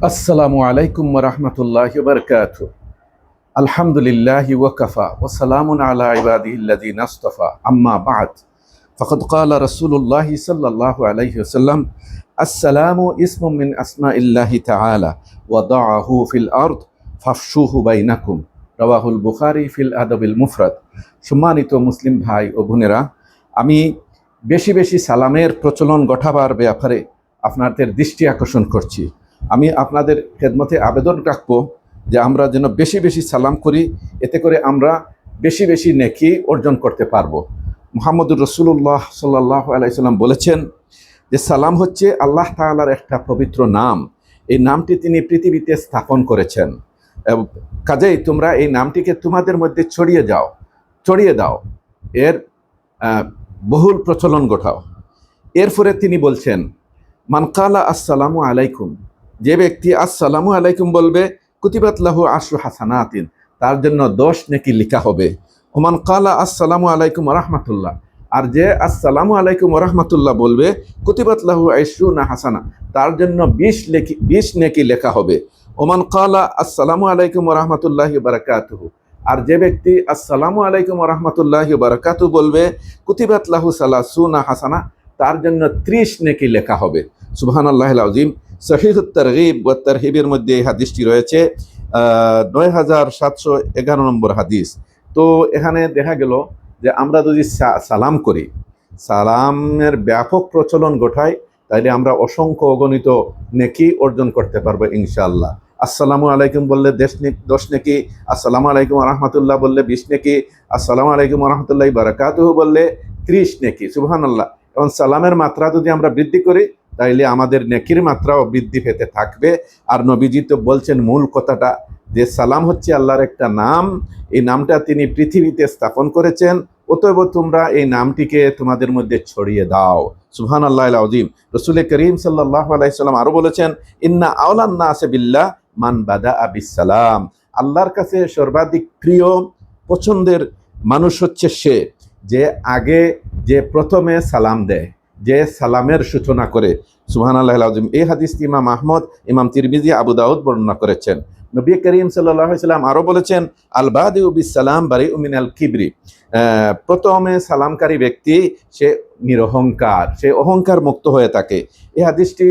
আসসালামু আলাইকুম ওয়া রাহমাতুল্লাহি ওয়া বারাকাতুহু। আলহামদুলিল্লাহি ওয়া কাফা ওয়া সালামুন আলা ইবাদিহিল্লাযিনা ইসতাফা। আম্মা বা'দ। ফাকাদ ক্বালা রাসূলুল্লাহি সাল্লাল্লাহু আলাইহি ওয়াসাল্লাম, আসসালামু ইসমুম মিন আসমাইল্লাহি তাআলা ওয়া দাআহু ফিল আরদ ফাফশুহু বাইনাকুম। রাওয়াহুল বুখারী ফিল আদাবিল মুফরাদ। সম্মানিত মুসলিম ভাই ও বোনেরা, আমি বেশি বেশি সালামের প্রচলন ঘটাবার ব্যাপারে আপনাদের দৃষ্টি আকর্ষণ করছি। আমি আপনাদের খেদমতে আবেদন রাখব যে আমরা যেন বেশি বেশি সালাম করি, এতে করে আমরা বেশি বেশি নেকি অর্জন করতে পারবো। মুহাম্মদুর রাসূলুল্লাহ সাল্লাল্লাহু আলাইহি সাল্লাম বলেছেন যে সালাম হচ্ছে আল্লাহ তাআলার একটা পবিত্র নাম। এই নামটি তিনি পৃথিবীতে স্থাপন করেছেন। কাজেই তোমরা এই নামটিকে তোমাদের মধ্যে ছড়িয়ে দাও, এর বহুল প্রচলন ঘটাও। এরপরে তিনি বলছেন, মান কালা আসসালামু আলাইকুম, যে ব্যক্তি আসসালামু আলাইকুম বলবে, কুতিবাত লাহু আশরু হাসানাতিন, তার জন্য 10 নেকি লেখা হবে। ওমান কালা আসসালামু আলাইকুম ওয়া রাহমাতুল্লাহ, আর যে আসসালামু আলাইকুম ওয়া রাহমাতুল্লাহ বলবে, কুতিবাত লাহু আশরুনা হাসানা, তার জন্য 20 নেকি লেখা হবে। ওমান কালা আসসালামু আলাইকুম ওয়া রাহমাতুল্লাহি ওয়া বারাকাতুহু, আর যে ব্যক্তি আসসালামু আলাইকুম ওয়া রাহমাতুল্লাহি ওয়া বারাকাতুহু বলবে, কুতিবাত লাহু সালাসুনা হাসানা, তার জন্য 30 নেকি লেখা হবে। সুবহানাল্লাহিল আযীম। সহিহুত তারগীব ওয়া তারহিবের মধ্যে এই হাদিসটি রয়েছে, 9711 নম্বর হাদিস। তো এখানে দেখা গেল যে আমরা যদি সালাম করি, সালামের ব্যাপক প্রচলন ঘটাই, তাইলে আমরা অসংখ্য অগণিত নেকি অর্জন করতে পারবো ইনশাআল্লাহ। আসসালামু আলাইকুম বললে 10 নেকি, আসসালামু আলাইকুম ওয়া রাহমাতুল্লাহ বললে 20 নেকি, আসসালামু আলাইকুম ওয়া রাহমাতুল্লাহি ওয়া বারাকাতুহু বললে 30 নেকি। সুবহানাল্লাহ। এবং সালামের মাত্রা যদি আমরা বৃদ্ধি করি, তাইলে আমাদের নেকির মাত্রাও বৃদ্ধি পেতে থাকবে। আর নবীজি তো বলছেন মূল কথাটা, যে সালাম হচ্ছে আল্লাহর একটা নাম, এই নামটা তিনি পৃথিবীতে স্থাপন করেছেন, অতএব তোমরা এই নামটিকে তোমাদের মধ্যে ছড়িয়ে দাও। সুবহানাল্লাহিল আযীম। রাসূল করিম সাল্লাল্লাহু আলাইহি সাল্লাম আরো বলেছেন, ইন্না আওলান নাসি বিল্লাহ মান বাদাআ বিসসালাম, আল্লাহর কাছে সর্বাধিক প্রিয় পছন্দের মানুষ হচ্ছে সে যে আগে, যে প্রথমে সালাম দেয়, যে সালামের সূচনা করে। সুবহানাল্লাহিল আযীম। এই হাদিসটি ইমাম আহমদ, ইমাম তিরমিজি, আবু দাউদ বর্ণনা করেছেন। নবী করিম সাল্লাল্লাহু আলাইহি সাল্লাম আরো বলেছেন, আল বাদিউ বিসসালাম বারিউ মিনাল কিবরি, প্রথমে সালামকারী ব্যক্তি সে নিরহংকার, সে অহংকার মুক্ত হয়ে থাকে। এই হাদিসটি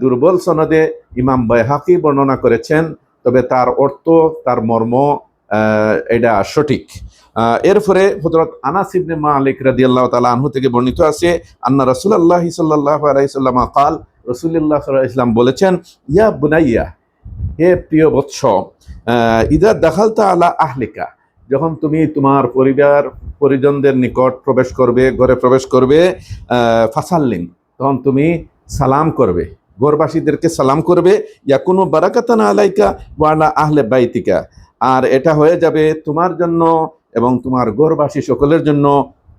দুর্বল সনদে ইমাম বাইহাকি বর্ণনা করেছেন, তবে তার অর্থ, তার মর্ম এটা সঠিক। এরপরে হযরত আনাস ইবনে মালিক রাদিয়াল্লাহু তাআলা আনহু থেকে বর্ণিত আছে, আন্না রাসূলুল্লাহ সাল্লাল্লাহু আলাইহি সাল্লাম قال, রাসূলুল্লাহ সাল্লাল্লাহু আলাইহি সাল্লাম বলেছেন, ইয়া বুনাইয়া, হে প্রিয় বৎস, ইদা দাখালতা আলা আহলিকা, যখন তুমি তোমার পরিজনদের নিকট প্রবেশ করবে, ঘরে প্রবেশ করবে, ফাসাল্লিম, তখন তুমি সালাম করবে, ঘরবাসীদেরকে সালাম করবে, ইয়াকুনু বারাকাতান আলাইকা ওয়া আলা আহলে বাইতিকা, আর এটা হয়ে যাবে তোমার জন্য এবং তোমার ঘরবাসী সকলের জন্য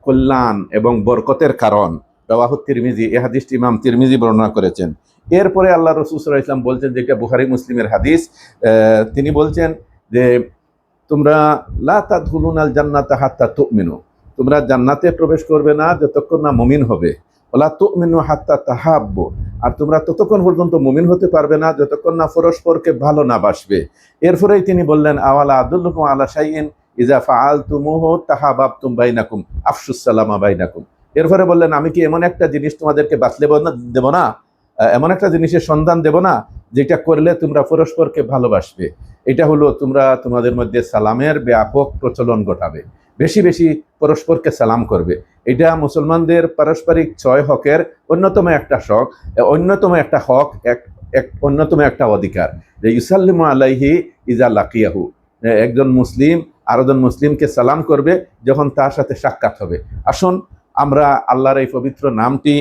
কল্যাণ এবং বরকতের কারণ। রাওয়াহু তিরমিজি, এই হাদিসটি ইমাম তিরমিজি বর্ণনা করেছেন। এরপরে আল্লাহ রাসূল সাল্লাল্লাহু আলাইহি ওয়াসাল্লাম বলছেন, যেটা বুখারী মুসলিমের হাদিস, তিনি বলছেন যে তোমরা লা তাদখুলুনাল জান্নাতা হাত্তা তুমিনু, তোমরা জান্নাতে প্রবেশ করবে না যতক্ষণ না মুমিন হবে। ওয়ালা তুমিনু হাত্তা তাহাব্বু, আর তোমরা ততক্ষণ পর্যন্ত মুমিন হতে পারবে না যতক্ষণ না পরস্পরকে ভালো না বাসবে। এরপরেই তিনি বললেন, আওয়ালা আদুল্লুকুম আলা শাইইন ইযা ফাআলতুমুহু তাহাব্বাতুম বাইনাকুম আফশুস সালামা বাইনাকুম। এরপরে বললেন, আমি কি এমন একটা জিনিস তোমাদেরকে বাতলে দেব না, এমন একটা জিনিসের সন্ধান দেব না, যেটা করলে তোমরা পরস্পরকে ভালোবাসবে। এটা হলো তোমরা তোমাদের মধ্যে সালামের ব্যাপক প্রচলন ঘটাবে, বেশি বেশি পরস্পরকে সালাম করবে। এটা মুসলমানদের পারস্পরিক 6 হকের অন্যতম একটা হক, অন্যতম একটা অধিকার, যে ইউসাল্লিমু আলাইহি ইজা লাকিয়াহু, একজন মুসলিম আরেকজন মুসলিমকে সালাম করবে যখন তার সাথে সাক্ষাৎ হবে। আসুন আমরা আল্লাহর এই পবিত্র নামটি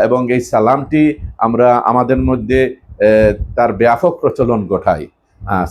এবং এই সালামটি আমরা আমাদের মধ্যে তার ব্যাপক প্রচলন ঘটাই।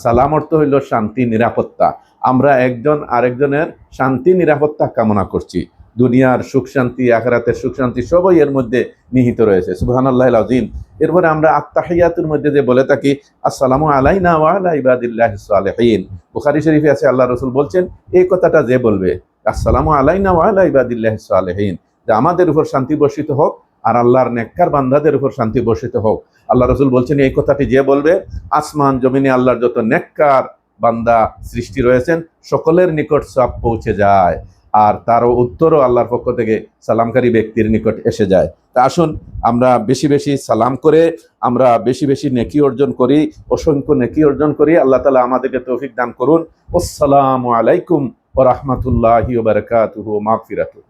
সালাম অর্থ হইল শান্তি, নিরাপত্তা। আমরা একজন আরেকজনের শান্তি, নিরাপত্তা কামনা করছি। দুনিয়ার সুখ শান্তি, আখিরাতের সুখ শান্তি সবই এর মধ্যে নিহিত রয়েছে। সুবহানাল্লাহিল আযীম। এরপরে আমরা আত-তাহিয়াতুর মধ্যে যে বলে থাকি, আসসালামু আলাইনা ওয়া আলা ইবাদিল্লাহিস সালিহিন, বুখারী শরীফে আছে, আল্লাহ রাসূল বলছেন, এই কথাটা যে বলবে, আসসালামু আলাইনা ওয়া আলা ইবাদিল্লাহিস সালিহিন, যে আমাদের উপর শান্তি বর্ষিত হোক আর আল্লাহর নেককার বান্দাদের উপর শান্তি বর্ষিত হোক। আল্লাহ রসুল বলছেন এই কথাটি যে বলবে, আসমান জমিনে আল্লাহর যত নেককার বান্দা সৃষ্টি রয়েছেন সকলের নিকট সব পৌঁছে যায়, আর তারও উত্তরও আল্লাহর পক্ষ থেকে সালামকারী ব্যক্তির নিকট এসে যায়। তা আসুন আমরা বেশি বেশি সালাম করে আমরা বেশি বেশি নেকি অর্জন করি, অসংখ্য নেকি অর্জন করি। আল্লাহ তাআলা আমাদেরকে তৌফিক দান করুন। আসসালামু আলাইকুম ওয়া রাহমাতুল্লাহি ওয়া বারাকাতুহু, মাগফিরাতুহু।